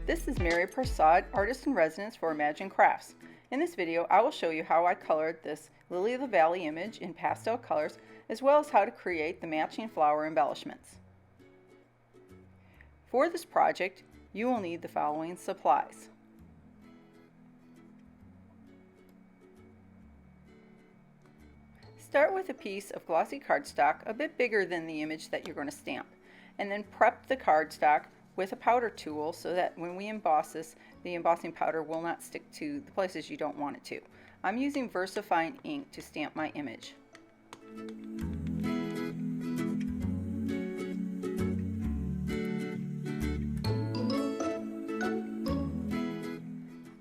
This is Mary Prasad, Artist in Residence for Imagine Crafts. In this video, I will show you how I colored this Lily of the Valley image in pastel colors, as well as how to create the matching flower embellishments. For this project, you will need the following supplies. Start with a piece of glossy cardstock a bit bigger than the image that you're going to stamp, and then prep the cardstock with a powder tool so that when we emboss this, the embossing powder will not stick to the places you don't want it to. I'm using VersaFine ink to stamp my image.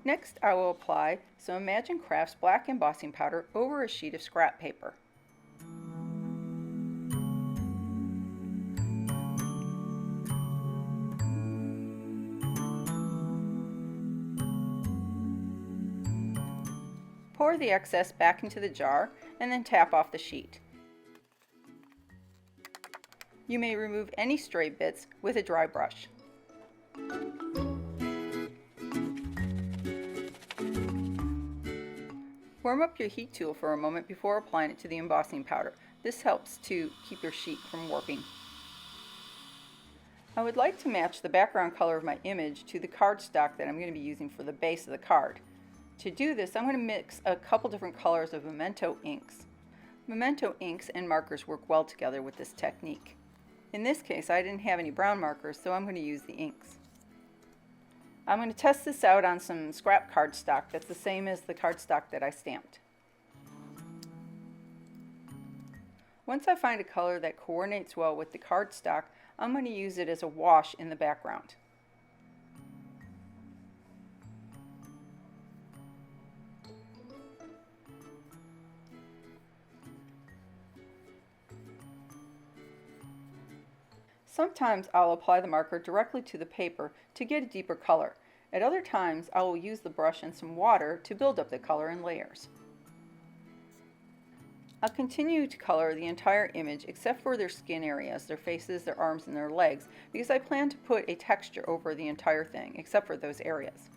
Next, I will apply some Imagine Crafts black embossing powder over a sheet of scrap paper. Pour the excess back into the jar and then tap off the sheet. You may remove any stray bits with a dry brush. Warm up your heat tool for a moment before applying it to the embossing powder. This helps to keep your sheet from warping. I would like to match the background color of my image to the cardstock that I'm going to be using for the base of the card. To do this, I'm going to mix a couple different colors of Memento inks. Memento inks and markers work well together with this technique. In this case, I didn't have any brown markers, so I'm going to use the inks. I'm going to test this out on some scrap cardstock that's the same as the cardstock that I stamped. Once I find a color that coordinates well with the cardstock, I'm going to use it as a wash in the background. Sometimes I'll apply the marker directly to the paper to get a deeper color. At other times, I will use the brush and some water to build up the color in layers. I'll continue to color the entire image except for their skin areas, their faces, their arms, and their legs, because I plan to put a texture over the entire thing except for those areas.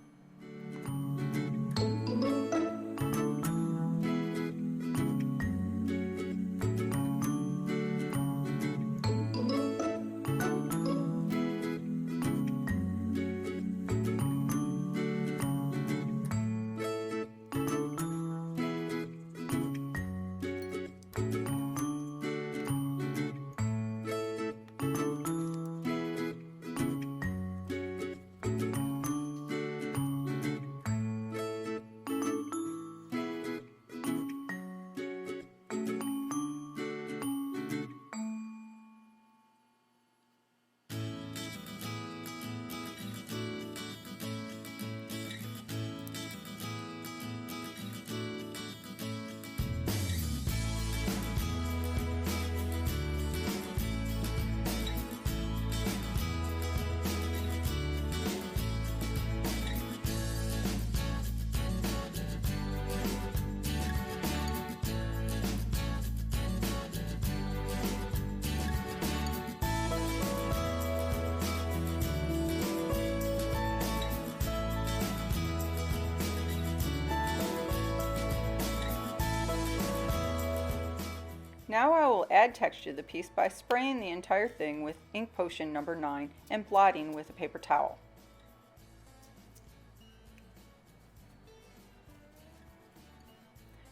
Now I will add texture to the piece by spraying the entire thing with ink potion number 9 and blotting with a paper towel.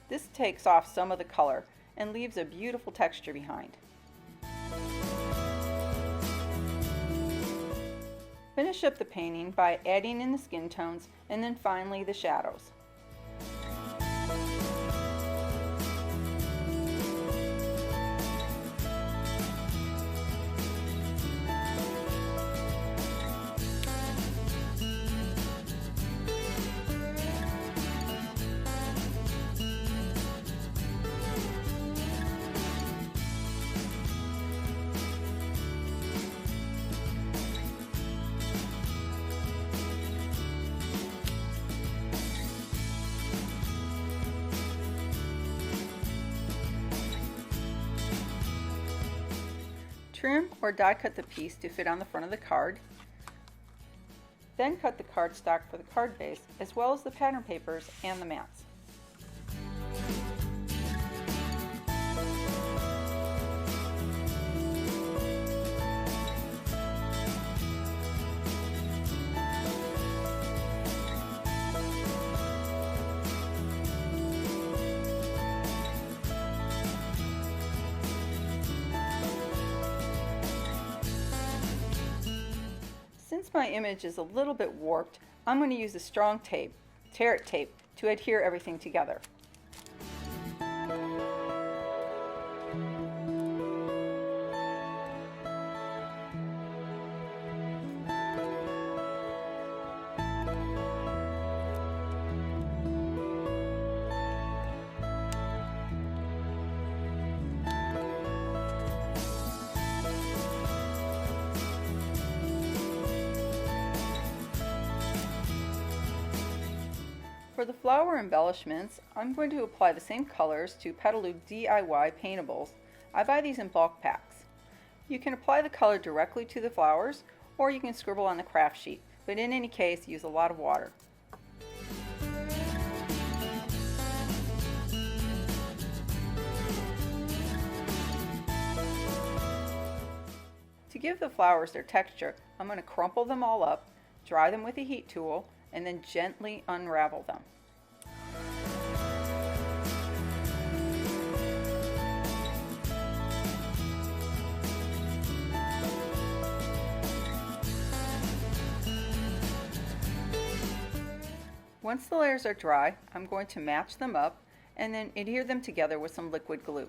This takes off some of the color and leaves a beautiful texture behind. Finish up the painting by adding in the skin tones and then finally the shadows. Trim or die cut the piece to fit on the front of the card. Then cut the cardstock for the card base, as well as the pattern papers and the mats. Since my image is a little bit warped, I'm going to use a strong tape, tear it tape, to adhere everything together. For the flower embellishments, I'm going to apply the same colors to Petaloo DIY paintables. I buy these in bulk packs. You can apply the color directly to the flowers, or you can scribble on the craft sheet, but in any case, use a lot of water. To give the flowers their texture, I'm going to crumple them all up, dry them with a heat tool, and then gently unravel them. Once the layers are dry, I'm going to match them up and then adhere them together with some liquid glue.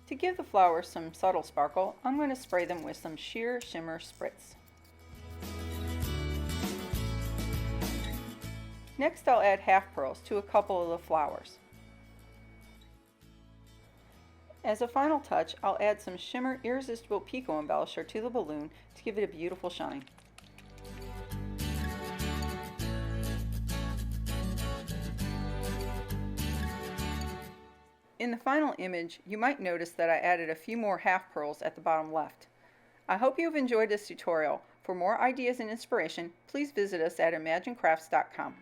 To give the flowers some subtle sparkle, I'm going to spray them with some sheer shimmer spritz. Next, I'll add half pearls to a couple of the flowers. As a final touch, I'll add some Shimmer Irresistible Pico Embellisher to the balloon to give it a beautiful shine. In the final image, you might notice that I added a few more half pearls at the bottom left. I hope you have enjoyed this tutorial. For more ideas and inspiration, please visit us at imaginecrafts.com.